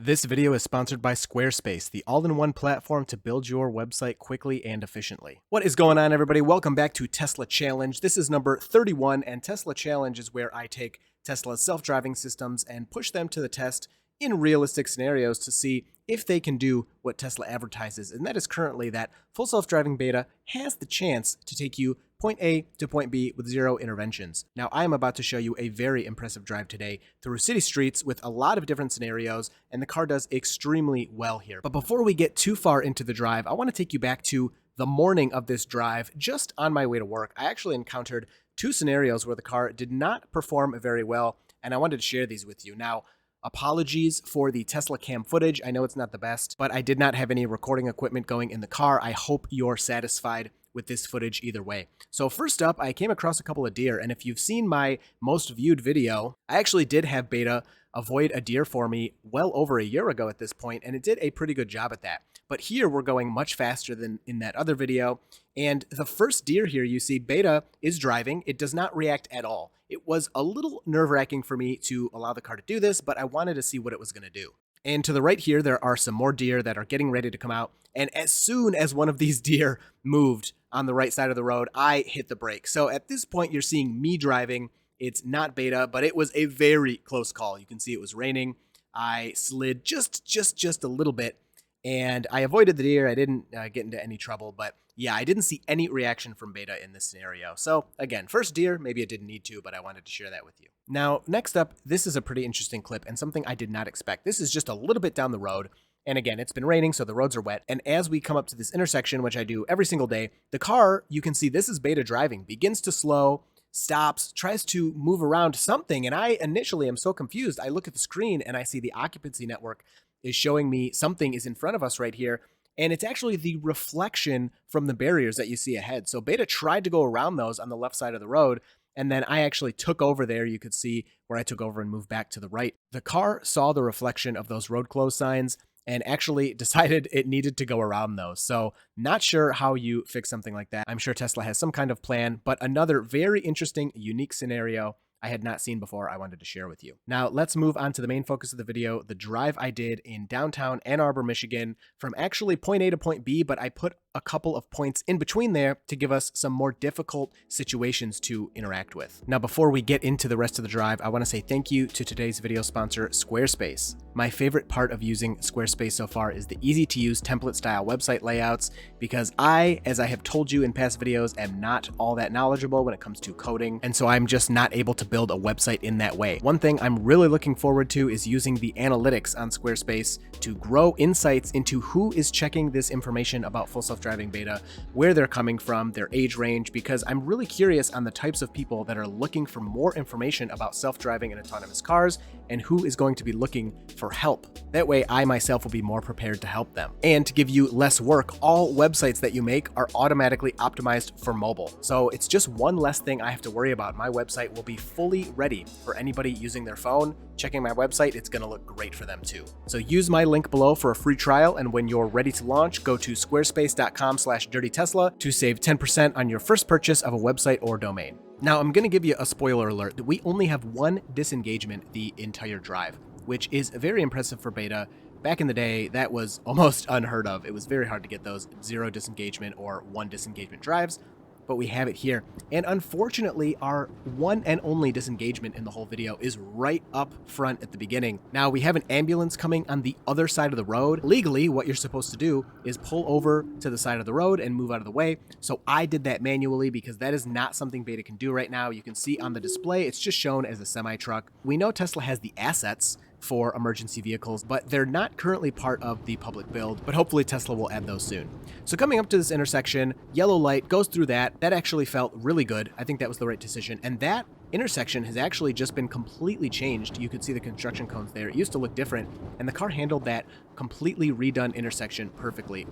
This video is sponsored by Squarespace, the all-in-one platform to build your website quickly and efficiently. What is going on, everybody? Welcome back to Tesla Challenge. This is number 31, and Tesla Challenge is where I take Tesla's self-driving systems and push them to the test in realistic scenarios to see if they can do what Tesla advertises, and that is currently that full self-driving beta has the chance to take you point A to point B with zero interventions. Now, I am about to show you a very impressive drive today through city streets with a lot of different scenarios, and the car does extremely well here. But before we get too far into the drive, I want to take you back to the morning of this drive. Just on my way to work, I actually encountered two scenarios where the car did not perform very well, and I wanted to share these with you. Now, apologies for the Tesla cam footage. I know it's not the best, but I did not have any recording equipment going in the car. I hope you're satisfied with this footage either way. So first up, I came across a couple of deer, and if you've seen my most viewed video, I actually did have beta avoid a deer for me well over a year ago at this point, and it did a pretty good job at that. But here we're going much faster than in that other video, and the first deer here you see, beta is driving. It does not react at all. It was a little nerve-wracking for me to allow the car to do this, but I wanted to see what it was going to do. And to the right here, there are some more deer that are getting ready to come out. And as soon as one of these deer moved on the right side of the road, I hit the brake. So at this point, you're seeing me driving. It's not beta, but it was a very close call. You can see it was raining. I slid just a little bit, and I avoided the deer. I didn't get into any trouble, but yeah, I didn't see any reaction from beta in this scenario. So again, first deer, maybe it didn't need to, but I wanted to share that with you. Now, next up, this is a pretty interesting clip and something I did not expect. This is just a little bit down the road. And again, it's been raining, so the roads are wet. And as we come up to this intersection, which I do every single day, the car, you can see this is beta driving, begins to slow, stops, tries to move around something. And I initially am so confused. I look at the screen and I see the occupancy network is showing me something is in front of us right here. And it's actually the reflection from the barriers that you see ahead. So beta tried to go around those on the left side of the road. And then I actually took over there. You could see where I took over and moved back to the right. The car saw the reflection of those road closed signs and actually decided it needed to go around those. So not sure how you fix something like that. I'm sure Tesla has some kind of plan, but another very interesting, unique scenario I had not seen before I wanted to share with you. Now let's move on to the main focus of the video, the drive I did in downtown Ann Arbor, Michigan, from actually point A to point B, but I put a couple of points in between there to give us some more difficult situations to interact with. Now, before we get into the rest of the drive, I want to say thank you to today's video sponsor, Squarespace. My favorite part of using Squarespace so far is the easy to use template style website layouts, because I, as I have told you in past videos, am not all that knowledgeable when it comes to coding, and so I'm just not able to build a website in that way. One thing I'm really looking forward to is using the analytics on Squarespace to grow insights into who is checking this information about full self-driving beta, where they're coming from, their age range, because I'm really curious on the types of people that are looking for more information about self-driving and autonomous cars and who is going to be looking for help. That way I myself will be more prepared to help them. And to give you less work, all websites that you make are automatically optimized for mobile. So it's just one less thing I have to worry about. My website will be fully ready for anybody using their phone. Checking my website, it's going to look great for them too. So use my link below for a free trial, and when you're ready to launch, go to squarespace.com/dirtytesla to save 10% on your first purchase of a website or domain. Now, I'm going to give you a spoiler alert that we only have one disengagement the entire drive, which is very impressive for beta. Back in the day, that was almost unheard of. It was very hard to get those 0 disengagement or 1 disengagement drives, but we have it here. And unfortunately, our one and only disengagement in the whole video is right up front at the beginning. Now, we have an ambulance coming on the other side of the road. Legally, what you're supposed to do is pull over to the side of the road and move out of the way. So I did that manually because that is not something beta can do right now. You can see on the display, it's just shown as a semi-truck. We know Tesla has the assets for emergency vehicles, but they're not currently part of the public build, but hopefully Tesla will add those soon. So coming up to this intersection, yellow light goes through that. That actually felt really good. I think that was the right decision. And that intersection has actually just been completely changed. You could see the construction cones there. It used to look different, and the car handled that completely redone intersection perfectly.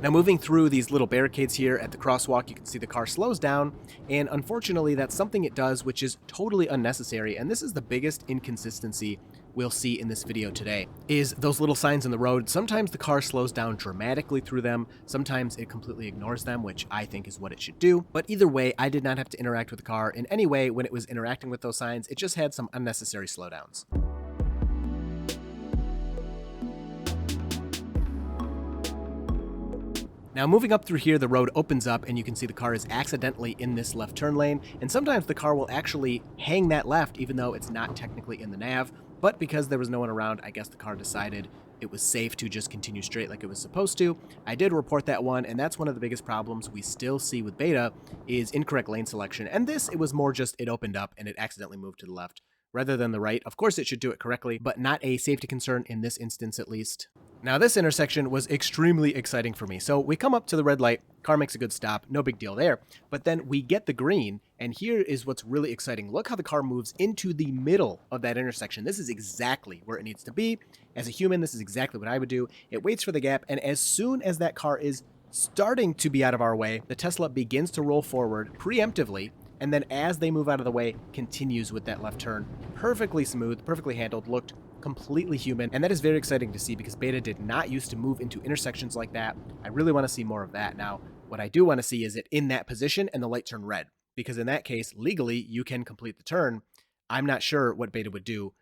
Now, moving through these little barricades here at the crosswalk, you can see the car slows down, and unfortunately that's something it does which is totally unnecessary, and this is the biggest inconsistency we'll see in this video today, is those little signs in the road. Sometimes the car slows down dramatically through them, sometimes it completely ignores them, which I think is what it should do, but either way, I did not have to interact with the car in any way when it was interacting with those signs. It just had some unnecessary slowdowns. Now moving up through here, the road opens up and you can see the car is accidentally in this left turn lane, and sometimes the car will actually hang that left even though it's not technically in the nav, but because there was no one around, I guess the car decided it was safe to just continue straight like it was supposed to. I did report that one, and that's one of the biggest problems we still see with beta is incorrect lane selection, and this, it was more just it opened up and it accidentally moved to the left rather than the right. Of course it should do it correctly, but not a safety concern in this instance at least. Now this intersection was extremely exciting for me. So we come up to the red light, car makes a good stop, no big deal there. But then we get the green, and here is what's really exciting. Look how the car moves into the middle of that intersection. This is exactly where it needs to be. As a human, this is exactly what I would do. It waits for the gap, and as soon as that car is starting to be out of our way, the Tesla begins to roll forward preemptively, and then as they move out of the way, continues with that left turn. Perfectly smooth, perfectly handled, looked completely human, and that is very exciting to see because beta did not used to move into intersections like that. I really want to see more of that. Now, what I do want to see is it in that position and the light turn red, because in that case, legally, you can complete the turn. I'm not sure what beta would do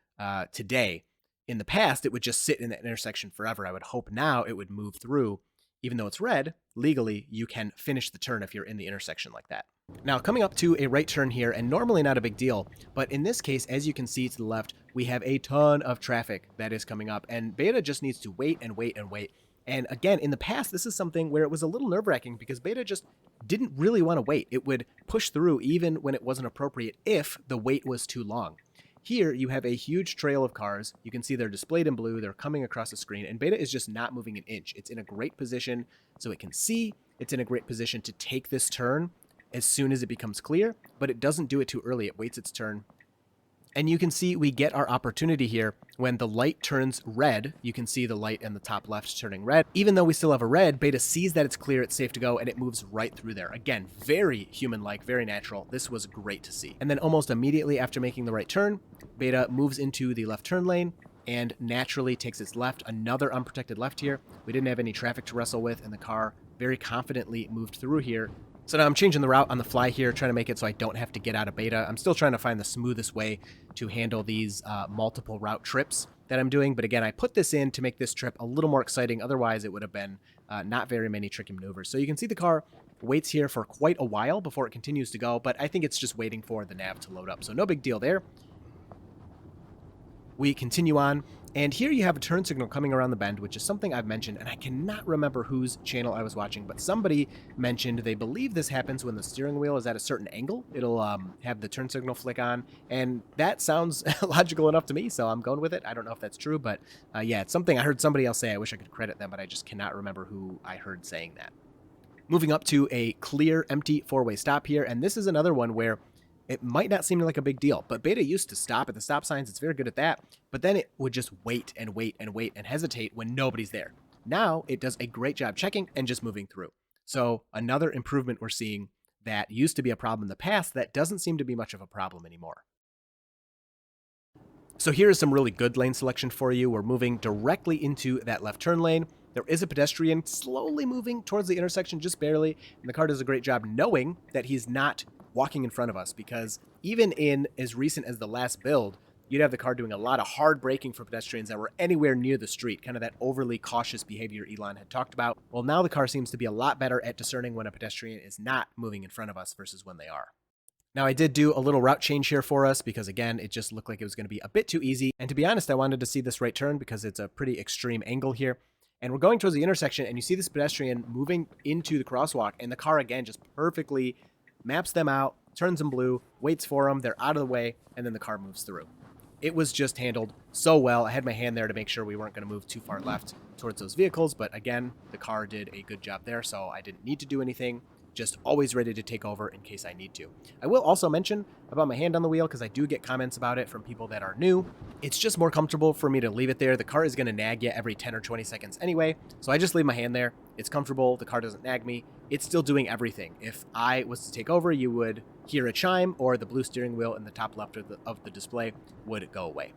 today. In the past, it would just sit in that intersection forever. I would hope now it would move through. Even though it's red, legally, you can finish the turn if you're in the intersection like that. Now, coming up to a right turn here, and normally not a big deal, but in this case, as you can see to the left, we have a ton of traffic that is coming up, and beta just needs to wait and wait and wait. And again, in the past, this is something where it was a little nerve-wracking because beta just didn't really want to wait. It would push through even when it wasn't appropriate if the wait was too long. Here, you have a huge trail of cars. You can see they're displayed in blue. They're coming across the screen, and beta is just not moving an inch. It's in a great position so it can see. It's in a great position to take this turn as soon as it becomes clear, but it doesn't do it too early. It waits its turn. And you can see we get our opportunity here when the light turns red. You can see the light in the top left turning red. Even though we still have a red, beta sees that it's clear, it's safe to go, and it moves right through there. Again, very human-like, very natural. This was great to see. And then almost immediately after making the right turn, beta moves into the left turn lane and naturally takes its left, another unprotected left here. We didn't have any traffic to wrestle with, and the car very confidently moved through here. So now I'm changing the route on the fly here, trying to make it so I don't have to get out of beta. I'm still trying to find the smoothest way to handle these multiple route trips that I'm doing. But again, I put this in to make this trip a little more exciting. Otherwise, it would have been not very many tricky maneuvers. So you can see the car waits here for quite a while before it continues to go. But I think it's just waiting for the nav to load up. So no big deal there. We continue on, and here you have a turn signal coming around the bend, which is something I've mentioned, and I cannot remember whose channel I was watching, but somebody mentioned they believe this happens when the steering wheel is at a certain angle. It'll have the turn signal flick on, and that sounds logical enough to me, so I'm going with it. I don't know if that's true, but yeah, it's something I heard somebody else say. I wish I could credit them, but I just cannot remember who I heard saying that. Moving up to a clear, empty four-way stop here, and this is another one where it might not seem like a big deal, but beta used to stop at the stop signs. It's very good at that. But then it would just wait and wait and wait and hesitate when nobody's there. Now it does a great job checking and just moving through. So another improvement we're seeing that used to be a problem in the past that doesn't seem to be much of a problem anymore. So here is some really good lane selection for you. We're moving directly into that left turn lane. There is a pedestrian slowly moving towards the intersection, just barely, and the car does a great job knowing that he's not walking in front of us, because even in as recent as the last build, you'd have the car doing a lot of hard braking for pedestrians that were anywhere near the street, kind of that overly cautious behavior Elon had talked about. Well, now the car seems to be a lot better at discerning when a pedestrian is not moving in front of us versus when they are. Now, I did do a little route change here for us because, again, it just looked like it was going to be a bit too easy. And to be honest, I wanted to see this right turn because it's a pretty extreme angle here. And we're going towards the intersection, and you see this pedestrian moving into the crosswalk, and the car, again, just perfectly maps them out, turns them blue, waits for them, they're out of the way, and then the car moves through. It was just handled so well. I had my hand there to make sure we weren't going to move too far left towards those vehicles, but again, the car did a good job there, so I didn't need to do anything. Just always ready to take over in case I need to. I will also mention about my hand on the wheel because I do get comments about it from people that are new. It's just more comfortable for me to leave it there. The car is going to nag you every 10 or 20 seconds anyway, so I just leave my hand there. It's comfortable. The car doesn't nag me. It's still doing everything. If I was to take over, you would hear a chime or the blue steering wheel in the top left of the display would go away.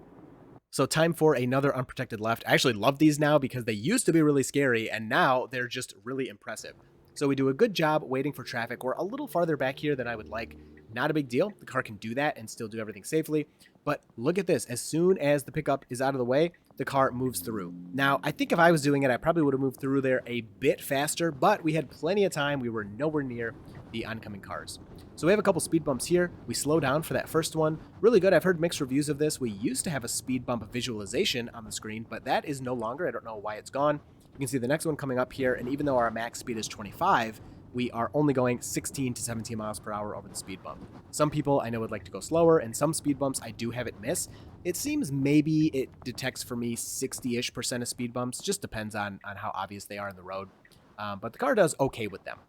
So time for another unprotected left. I actually love these now because they used to be really scary, and now they're just really impressive. So we do a good job waiting for traffic. We're a little farther back here than I would like, not a big deal. The car can do that and still do everything safely. But look at this. As soon as the pickup is out of the way, the car moves through. Now, I think if I was doing it, I probably would have moved through there a bit faster, but we had plenty of time. We were nowhere near the oncoming cars. So we have a couple speed bumps here. We slow down for that first one. Really good. I've heard mixed reviews of this. We used to have a speed bump visualization on the screen, but that is no longer. I don't know why it's gone. You can see the next one coming up here, and even though our max speed is 25, we are only going 16 to 17 miles per hour over the speed bump. Some people I know would like to go slower, and some speed bumps I do have it miss. It seems maybe it detects for me 60-ish% of speed bumps. Just depends on how obvious they are in the road. But the car does okay with them.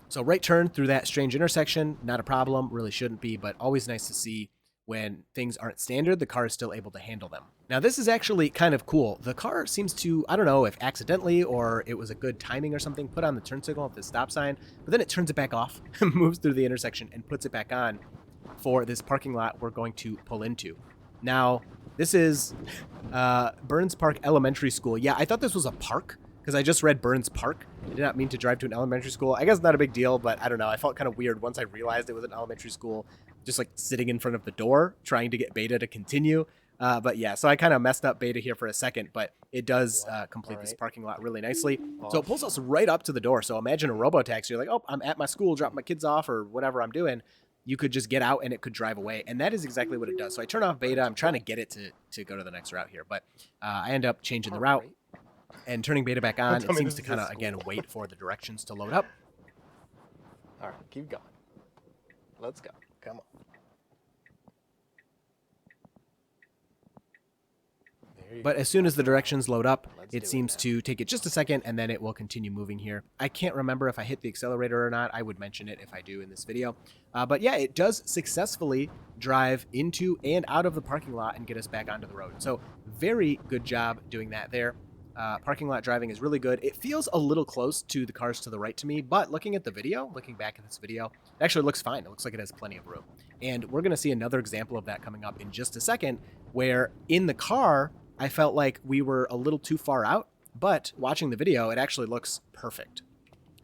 So right turn through that strange intersection, not a problem, really shouldn't be, but always nice to see when things aren't standard, the car is still able to handle them. Now this is actually kind of cool. The car seems to, I don't know if accidentally or it was a good timing or something, put on the turn signal at the stop sign, but then it turns it back off, moves through the intersection and puts it back on for this parking lot we're going to pull into. Now, this is Burns Park Elementary School. Yeah, I thought this was a park, because I just read Burns Park. I did not mean to drive to an elementary school. I guess not a big deal, but I don't know. I felt kind of weird once I realized it was an elementary school, just like sitting in front of the door, trying to get Beta to continue. But yeah, so I kind of messed up Beta here for a second, but it does complete this parking lot really nicely. So it pulls us right up to the door. So imagine a robo-taxi. You're like, oh, I'm at my school, dropping my kids off or whatever I'm doing. You could just get out and it could drive away. And that is exactly what it does. So I turn off Beta. I'm trying to get it to go to the next route here, but I end up changing the route. And turning Beta back on, it seems to kind of, again, wait for the directions to load up. All right, keep going. Let's go. Come on. But as soon as the directions load up, it seems to take it just a second, and then it will continue moving here. I can't remember if I hit the accelerator or not. I would mention it if I do in this video. But yeah, it does successfully drive into and out of the parking lot and get us back onto the road. So very good job doing that there. Parking lot driving is really good. It feels a little close to the cars to the right to me, but looking at the video, looking back at this video, it actually looks fine. It looks like it has plenty of room. And we're going to see another example of that coming up in just a second, where in the car, I felt like we were a little too far out, but watching the video, it actually looks perfect.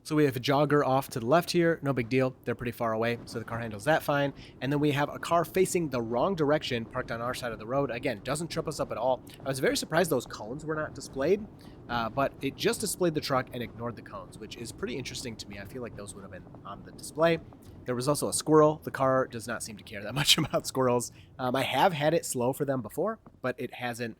So we have a jogger off to the left here, no big deal. They're pretty far away, so the car handles that fine. And then we have a car facing the wrong direction, parked on our side of the road. Again, doesn't trip us up at all. I was very surprised those cones were not displayed, but it just displayed the truck and ignored the cones, which is pretty interesting to me. I feel like those would have been on the display. There was also a squirrel. The car does not seem to care that much about squirrels. I have had it slow for them before, but it hasn't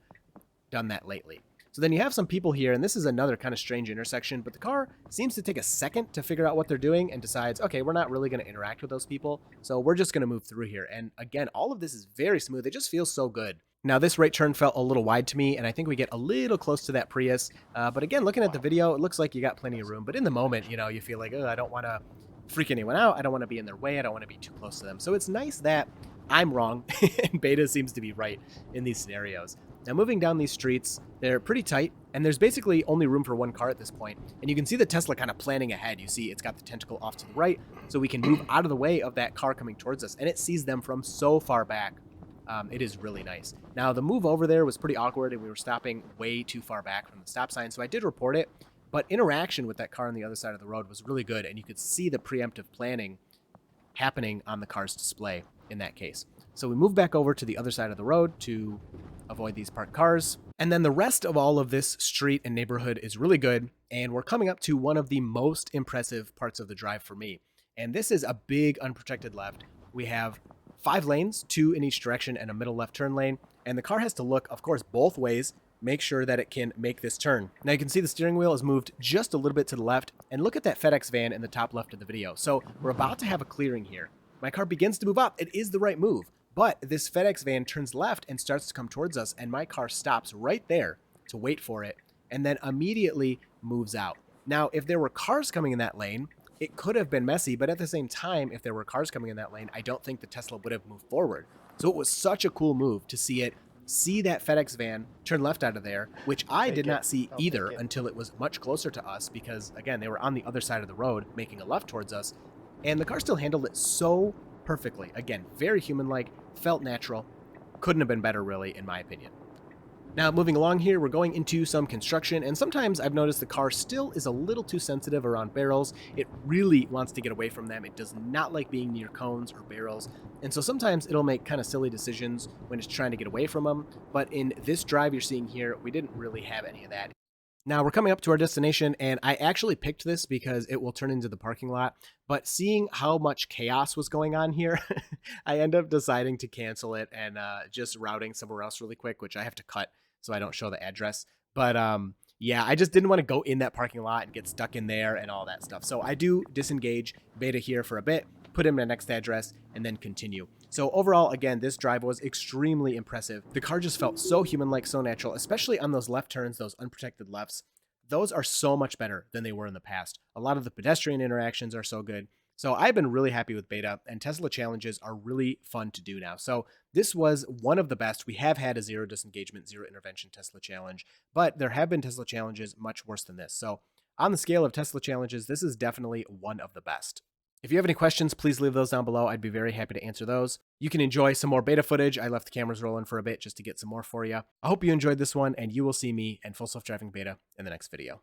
done that lately. So then you have some people here, and this is another kind of strange intersection, but the car seems to take a second to figure out what they're doing and decides, okay, we're not really going to interact with those people, so we're just going to move through here. And again, all of this is very smooth. It just feels so good. Now, this right turn felt a little wide to me, and I think we get a little close to that Prius. But again, looking at the video, it looks like you got plenty of room. But in the moment, you know, you feel like, oh, I don't want to freak anyone out. I don't want to be in their way. I don't want to be too close to them. So it's nice that I'm wrong and Beta seems to be right in these scenarios. Now, moving down these streets, they're pretty tight, and there's basically only room for one car at this point. And you can see the Tesla kind of planning ahead. You see it's got the tentacle off to the right, so we can move out of the way of that car coming towards us, and it sees them from so far back. It is really nice. Now, the move over there was pretty awkward, and we were stopping way too far back from the stop sign, so I did report it. But interaction with that car on the other side of the road was really good, and you could see the preemptive planning happening on the car's display in that case. So we move back over to the other side of the road to avoid these parked cars. And then the rest of all of this street and neighborhood is really good. And we're coming up to one of the most impressive parts of the drive for me. And this is a big unprotected left. We have 5 lanes, 2 in each direction and a middle left turn lane. And the car has to look, of course, both ways, make sure that it can make this turn. Now you can see the steering wheel is moved just a little bit to the left, and look at that FedEx van in the top left of the video. So we're about to have a clearing here. My car begins to move up. It is the right move. But this FedEx van turns left and starts to come towards us, and my car stops right there to wait for it, and then immediately moves out. Now, if there were cars coming in that lane, it could have been messy, but at the same time, if there were cars coming in that lane, I don't think the Tesla would have moved forward. So it was such a cool move to see that FedEx van turn left out of there, which I did not see either until it was much closer to us because, again, they were on the other side of the road making a left towards us, and the car still handled it so perfectly. Again, very human-like, felt natural. Couldn't have been better, really, in my opinion. Now, moving along here, we're going into some construction, and sometimes I've noticed the car still is a little too sensitive around barrels. It really wants to get away from them. It does not like being near cones or barrels, and so sometimes it'll make kind of silly decisions when it's trying to get away from them. But in this drive you're seeing here, we didn't really have any of that. Now we're coming up to our destination, and I actually picked this because it will turn into the parking lot. But seeing how much chaos was going on here, I end up deciding to cancel it and just routing somewhere else really quick, which I have to cut so I don't show the address. But yeah, I just didn't want to go in that parking lot and get stuck in there and all that stuff. So I do disengage Beta here for a bit, put him in the next address, and then continue. So overall, again, this drive was extremely impressive. The car just felt so human-like, so natural, especially on those left turns, those unprotected lefts. Those are so much better than they were in the past. A lot of the pedestrian interactions are so good. So I've been really happy with Beta, and Tesla challenges are really fun to do now. So this was one of the best. We have had a zero disengagement, zero intervention Tesla challenge, but there have been Tesla challenges much worse than this. So on the scale of Tesla challenges, this is definitely one of the best. If you have any questions, please leave those down below. I'd be very happy to answer those. You can enjoy some more beta footage. I left the cameras rolling for a bit just to get some more for you. I hope you enjoyed this one, and you will see me and Full Self Driving Beta in the next video.